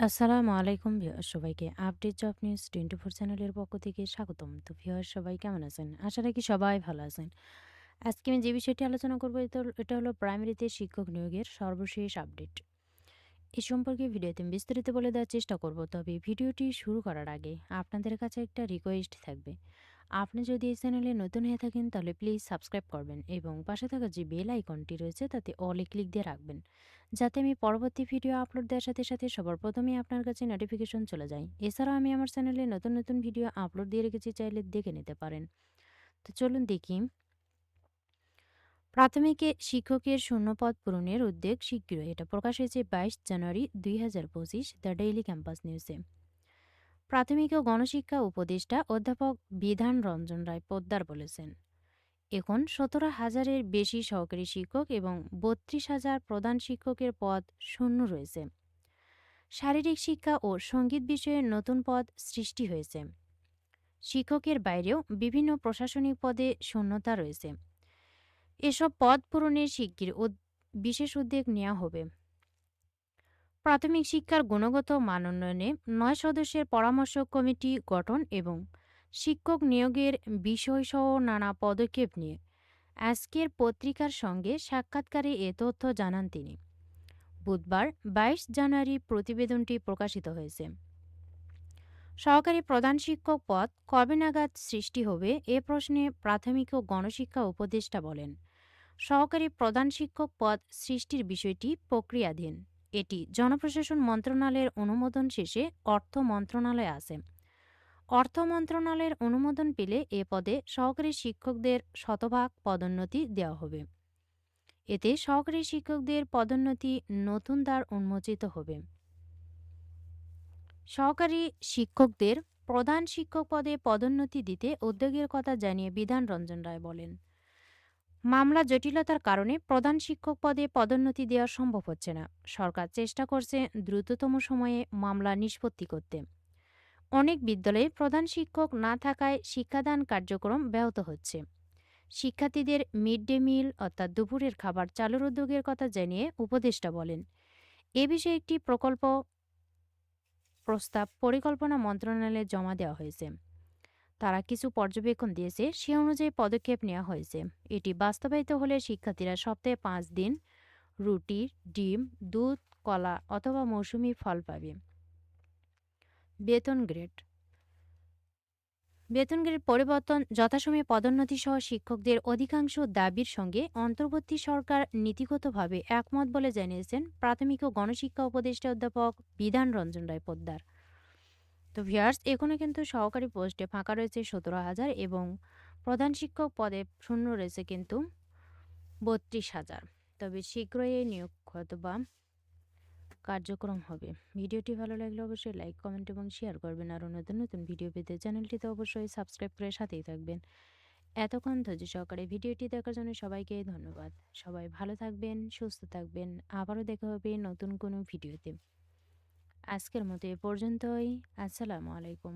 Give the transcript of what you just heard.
আসসালামু আলাইকুম ভিউয়ার্স সবাইকে আপডেট জব নিউজ 24 চ্যানেলের পক্ষ থেকে স্বাগতম। তো ভিউয়ার্স সবাই কেমন আছেন? আশা রাখি সবাই ভালো আছেন। আজকে আমি যে বিষয়টি আলোচনা করব এটা হলো প্রাইমারিতে শিক্ষক নিয়োগের সর্বশেষ আপডেট। এ সম্পর্কে ভিডিওতে আমি বিস্তারিত বলে দেওয়ার চেষ্টা করব। তবে ভিডিওটি শুরু করার আগে আপনাদের কাছে একটা রিকোয়েস্ট থাকবে। আপনি যদি এই চ্যানেলে নতুন হয়ে থাকেন তাহলে প্লিজ সাবস্ক্রাইব করবেন এবং পাশে থাকা যে বেল আইকনটি রয়েছে তাতে অলে ক্লিক দিয়ে রাখবেন, যাতে আমি পরবর্তী ভিডিও আপলোড দেওয়ার সাথে সাথে সবার প্রথমেই আপনার কাছে নোটিফিকেশন চলে যায়। এছাড়াও আমি আমার চ্যানেলে নতুন নতুন ভিডিও আপলোড দিয়ে রেখেছি, চাইলে দেখে নিতে পারেন। তো চলুন দেখি। প্রাথমিকে শিক্ষকের শূন্যপদ পূরণের উদ্যোগ শীঘ্রই, এটা প্রকাশ হয়েছে 22 জানুয়ারি 2025 দ্য ডেইলি ক্যাম্পাস নিউজে। প্রাথমিক ও গণশিক্ষা উপদেষ্টা অধ্যাপক বিধান রঞ্জন রায় পোদ্দার বলেছেন, এখন 17,000-এর বেশি সহকারী শিক্ষক এবং 32,000 প্রধান শিক্ষকের পদ শূন্য রয়েছে। শারীরিক শিক্ষা ও সঙ্গীত বিষয়ে নতুন পদ সৃষ্টি হয়েছে। শিক্ষকের বাইরেও বিভিন্ন প্রশাসনিক পদে শূন্যতা রয়েছে। এসব পদ পূরণে শিগগির বিশেষ উদ্যোগ নেওয়া হবে। প্রাথমিক শিক্ষার গুণগত মান উন্নয়নে 9 সদস্যের পরামর্শ কমিটি গঠন এবং শিক্ষক নিয়োগের বিষয়সহ নানা পদক্ষেপ নিয়ে আজকের পত্রিকার সঙ্গে সাক্ষাৎকারে এ তথ্য জানান তিনি। বুধবার 22 জানুয়ারি প্রতিবেদনটি প্রকাশিত হয়েছে। সহকারী প্রধান শিক্ষক পদ কবে নাগাদ সৃষ্টি হবে এ প্রশ্নে প্রাথমিক ও গণশিক্ষা উপদেষ্টা বলেন, সহকারী প্রধান শিক্ষক পদ সৃষ্টির বিষয়টি প্রক্রিয়াধীন। এটি জনপ্রশাসন মন্ত্রণালয়ের অনুমোদন শেষে অর্থ মন্ত্রণালয়ে আছে। অর্থ মন্ত্রণালয়ের অনুমোদন পেলে এ পদে সহকারী শিক্ষকদের শতভাগ পদোন্নতি দেওয়া হবে। এতে সহকারী শিক্ষকদের পদোন্নতি নতুন দ্বার উন্মোচিত হবে। সহকারী শিক্ষকদের প্রধান শিক্ষক পদে পদোন্নতি দিতে উদ্যোগের কথা জানিয়ে বিধান রঞ্জন রায় বলেন, মামলা জটিলতার কারণে প্রধান শিক্ষক পদে পদোন্নতি দেওয়া সম্ভব হচ্ছে না। সরকার চেষ্টা করছে দ্রুততম সময়ে মামলা নিষ্পত্তি করতে। অনেক বিদ্যালয়ে প্রধান শিক্ষক না থাকায় শিক্ষাদান কার্যক্রম ব্যাহত হচ্ছে। শিক্ষার্থীদের মিড ডে মিল অর্থাৎ দুপুরের খাবার চালুর উদ্যোগের কথা জানিয়ে উপদেষ্টা বলেন, এ বিষয়ে একটি প্রস্তাব পরিকল্পনা মন্ত্রণালয়ে জমা দেওয়া হয়েছে। তারা কিছু পর্যবেক্ষণ দিয়েছে, সে অনুযায়ী পদক্ষেপ নেওয়া হয়েছে। এটি বাস্তবায়িত হলে শিক্ষার্থীরা সপ্তাহে 5 দিন রুটি, ডিম, দুধ, কলা অথবা মৌসুমি ফল পাবে। বেতন গ্রেড বেতন গ্রেড পরিবর্তন, যথাসময়ে পদোন্নতি সহ শিক্ষকদের অধিকাংশ দাবির সঙ্গে অন্তর্বর্তী সরকার নীতিগতভাবে একমত বলে জানিয়েছেন প্রাথমিক ও গণশিক্ষা উপদেষ্টা অধ্যাপক বিধান রঞ্জন রায় পোদ্দার। তো ভিউয়ার্স, এখনো কিন্তু সহকারী পোস্টে ফাঁকা রয়েছে 17,000 এবং প্রধান শিক্ষক পদে শূন্য রয়েছে কিন্তু 32,000। তবে শীঘ্রই এই নিয়োগ অথবা কার্যক্রম হবে। ভিডিওটি ভালো লাগলে অবশ্যই লাইক, কমেন্ট এবং শেয়ার করবেন। আরও নতুন নতুন ভিডিও পেতে চ্যানেলটিতে অবশ্যই সাবস্ক্রাইব করে সাথেই থাকবেন। এতক্ষণ ধৈর্য সহকারে ভিডিওটি দেখার জন্য সবাইকে ধন্যবাদ। সবাই ভালো থাকবেন, সুস্থ থাকবেন। আবারও দেখা হবে নতুন কোনো ভিডিওতে। আজকের মতো এ পর্যন্তই। আসসালামু আলাইকুম।